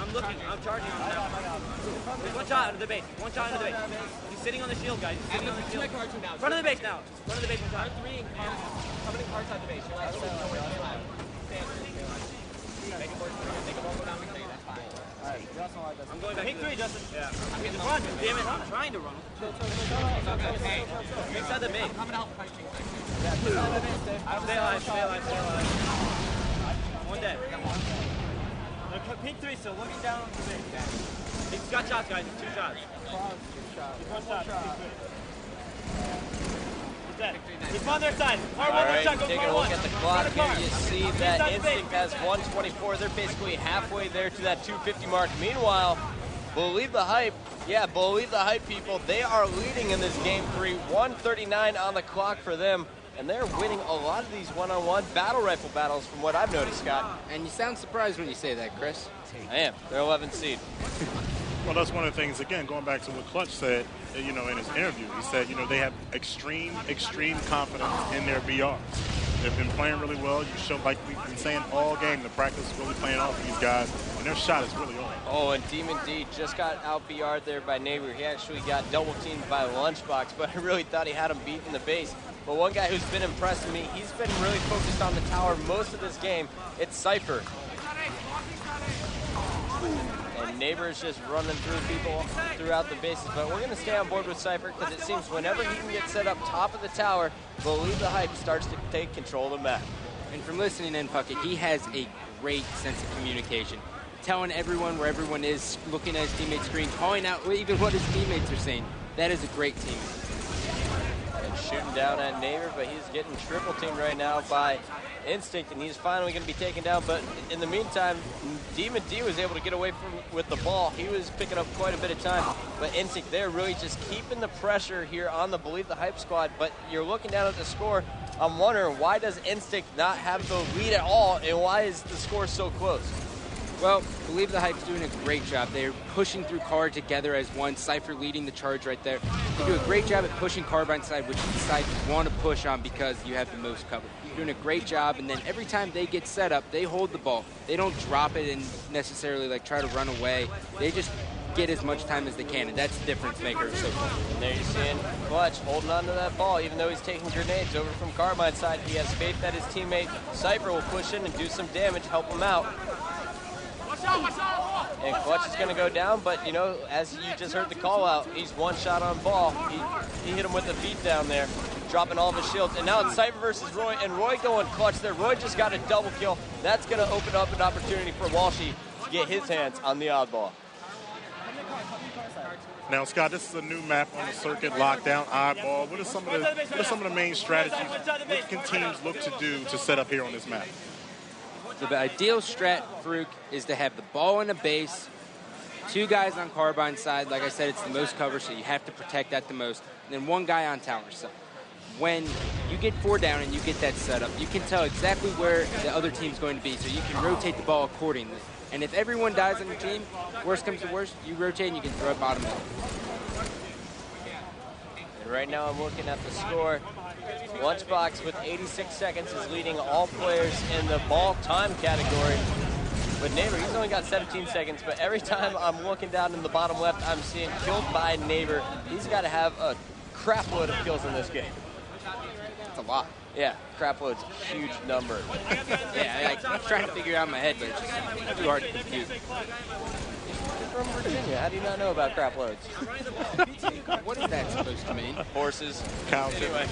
I'm looking. I'm charging on him now. There's one shot into the base. One shot into the base. He's sitting on the shield, guys. He's sitting on the shield. Front of the base now. Front of the base. One shot. Three and coming in car side the base. You're like, make it work. Make it all go down. That's fine. I'm going back. Pick three, Justin. Yeah. I'm getting run. Damn it. I'm trying to run. Hey, inside the base. I'm coming out punching. Stay alive. Stay alive. Stay alive. One dead. Pink three still looking down on the base. He's got shots, guys. 2 shots. One shot. He's dead. He's on their side. All right, taking a look at the clock here, you see that Instinct has 124. They're basically halfway there to that 250 mark. Meanwhile, Believe the Hype, Believe the Hype people, they are leading in this game 3. 139 on the clock for them. And they're winning a lot of these one-on-one battle rifle battles from what I've noticed, Scott. And you sound surprised when you say that, Chris. I am. They're 11th seed. Well, that's one of the things, again, going back to what Clutch said, you know, in his interview. He said, you know, they have extreme confidence in their BRs. They've been playing really well. You show, like we've been saying all game, the practice is really playing off these guys, and their shot is really on. Oh, and Demon D just got out BR'd there by Neighbor. He actually got double teamed by Lunchbox, but I really thought he had him beat in the base. But one guy who's been impressing me, he's been really focused on the tower most of this game. It's Cypher. And Neighbor is just running through people throughout the bases. But we're going to stay on board with Cypher because it seems whenever he can get set up top of the tower, Believe the Hype starts to take control of the map. And from listening in, Puckett, he has a great sense of communication. Telling everyone where everyone is, looking at his teammate's screen, calling out even what his teammates are saying. That is a great teammate. Shooting down at Neighbor, but he's getting triple teamed right now by Instinct, and he's finally going to be taken down. But in the meantime, Demon D was able to get away with the ball. He was picking up quite a bit of time, but Instinct, they're really just keeping the pressure here on the Believe the Hype squad. But you're looking down at the score, I'm wondering, why does Instinct not have the lead at all, and why is the score so close? Well, Believe the Hype's doing a great job. They're pushing through Car together as one. Cypher leading the charge right there. They do a great job at pushing Carbine side, which side you want to push on because you have the most cover. Doing a great job, and then every time they get set up, they hold the ball. They don't drop it and necessarily like try to run away. They just get as much time as they can, and that's the difference maker. So and there you're seeing Clutch holding on to that ball, even though he's taking grenades over from Carbine side. He has faith that his teammate Cypher will push in and do some damage, help him out. And Clutch is going to go down, but, you know, as you just heard the call out, he's one shot on ball. He hit him with the beat down there, dropping all of his shields. And now it's Cypher versus Roy, and Roy going Clutch there. Roy just got a double kill. That's going to open up an opportunity for Walshy to get his hands on the oddball. Now, Scott, this is a new map on the circuit, lockdown, oddball. What are some of the main strategies? What can teams look to do to set up here on this map? The ideal strat, Farouk, is to have the ball in a base, 2 guys on Carbine side. Like I said, it's the most cover, so you have to protect that the most. And then 1 guy on tower side. When you get 4 down and you get that set up, you can tell exactly where the other team's going to be, so you can rotate the ball accordingly. And if everyone dies on your team, worst comes to worst, you rotate and you can throw it bottom middle. And right now I'm looking at the score. Lunchbox with 86 seconds is leading all players in the ball time category. But Neighbor, he's only got 17 seconds, but every time I'm looking down in the bottom left, I'm seeing killed by Neighbor. He's got to have a crap load of kills in this game. That's a lot. Yeah, crap load's a huge number. Yeah, I'm trying to figure it out in my head, but it's just too hard to compute. From Virginia, how do you not know about crap loads? What is that supposed to mean? Horses. Cows. Anyway.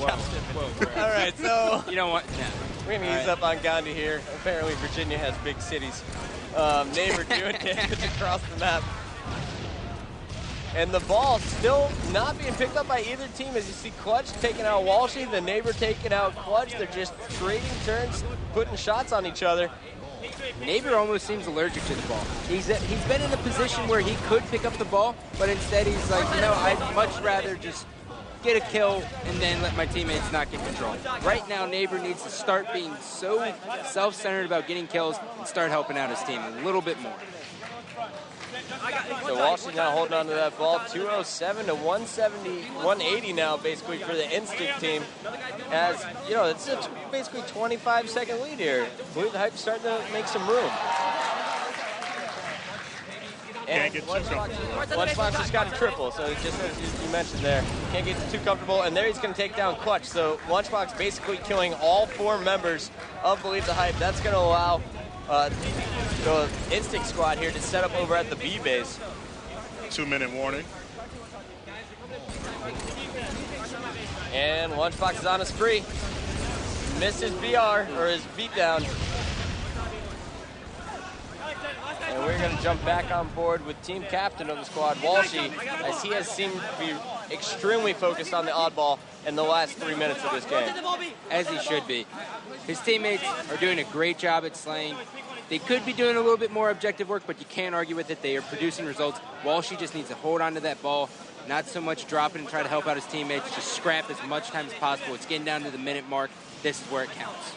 All right, so you know what? No. We're going to ease up on Gandhi here. Apparently Virginia has big cities. Neighbor doing damage across the map. And the ball still not being picked up by either team as you see Clutch taking out Walshy, the Neighbor taking out Clutch. They're just trading turns, putting shots on each other. Neighbor almost seems allergic to the ball. He's been in a position where he could pick up the ball, but instead he's like, you know, I'd much rather just get a kill and then let my teammates not get control. Right now, Neighbor needs to start being so self-centered about getting kills and start helping out his team a little bit more. So Walshy now holding on to that ball, 207 to 180 now basically for the Instinct team. As, you know, it's a basically 25-second lead here. Believe the Hype starting to make some room. Can't get too comfortable. Lunchbox just got a triple, so just as you mentioned there, can't get too comfortable. And there he's going to take down Clutch. So Lunchbox basically killing all 4 members of Believe the Hype. That's going to allow the Instinct squad here to set up over at the B base. 2-minute warning. And Lunchbox is on a spree. Missed his BR, or his beatdown. And we're going to jump back on board with team captain of the squad, Walshy, as he has seemed to be extremely focused on the oddball in the last 3 minutes of this game. As he should be. His teammates are doing a great job at slaying. They could be doing a little bit more objective work, but you can't argue with it. They are producing results. Walshy just needs to hold on to that ball, not so much drop it and try to help out his teammates. Just scrap as much time as possible. It's getting down to the minute mark. This is where it counts.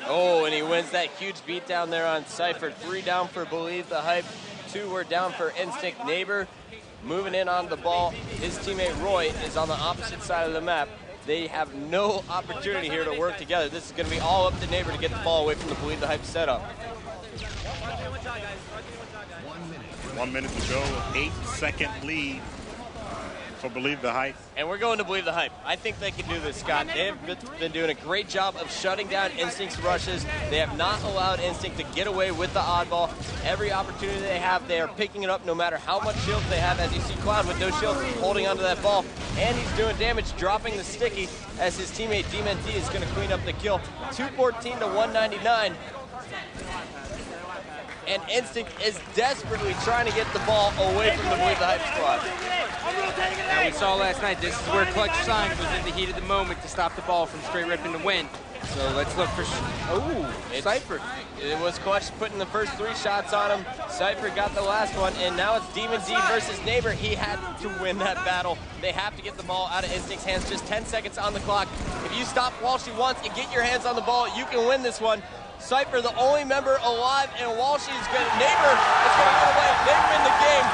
Oh, and he wins that huge beatdown there on Cypher. 3 down for Believe the Hype. 2 were down for Instinct. Neighbor moving in on the ball. His teammate Roy is on the opposite side of the map. They have no opportunity here to work together. This is going to be all up to Neighbor to get the ball away from the Believe the Hype setup. 1 minute to go. 8-second lead for Believe the Hype. And we're going to Believe the Hype. I think they can do this, Scott. They have been doing a great job of shutting down Instinct's rushes. They have not allowed Instinct to get away with the oddball. Every opportunity they have, they are picking it up no matter how much shields they have. As you see Cloud with no shields holding onto that ball. And he's doing damage, dropping the sticky as his teammate D-Man-D is going to clean up the kill. 214 to 199. And Instinct is desperately trying to get the ball away from the Believe the Hype squad. Now we saw last night, this is where Clutch Sign was in the heat of the moment to stop the ball from straight ripping to win. So let's look for, Cypher. It was Clutch putting the first 3 shots on him. Cypher got the last one, and now it's D-Man-D versus Neighbor. He had to win that battle. They have to get the ball out of Instinct's hands. Just 10 seconds on the clock. If you stop Walshy once and get your hands on the ball, you can win this one. Cypher, the only member alive, and Walshy is going to, Neighbor is going to run away. They win the game,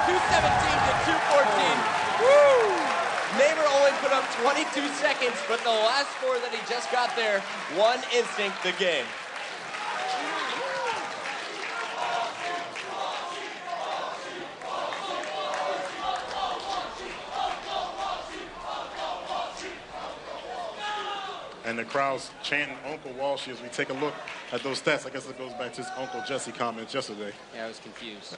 217 to 214. Woo! Neighbor only put up 22 seconds, but the last 4 that he just got there won Instinct the game. And the crowd's chanting Uncle Walshy as we take a look at those stats. I guess it goes back to his Uncle Jesse comments yesterday. Yeah, I was confused.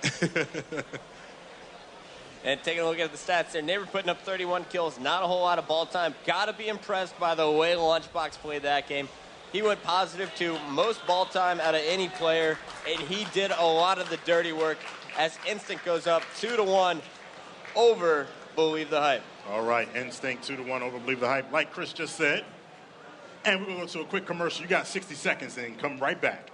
And taking a look at the stats there, Neighbor putting up 31 kills, not a whole lot of ball time. Got to be impressed by the way Lunchbox played that game. He went positive to most ball time out of any player, and he did a lot of the dirty work as Instinct goes up 2-1 over Believe the Hype. All right, Instinct 2-1 over Believe the Hype, like Chris just said. And we're going to go to a quick commercial. You got 60 seconds and come right back.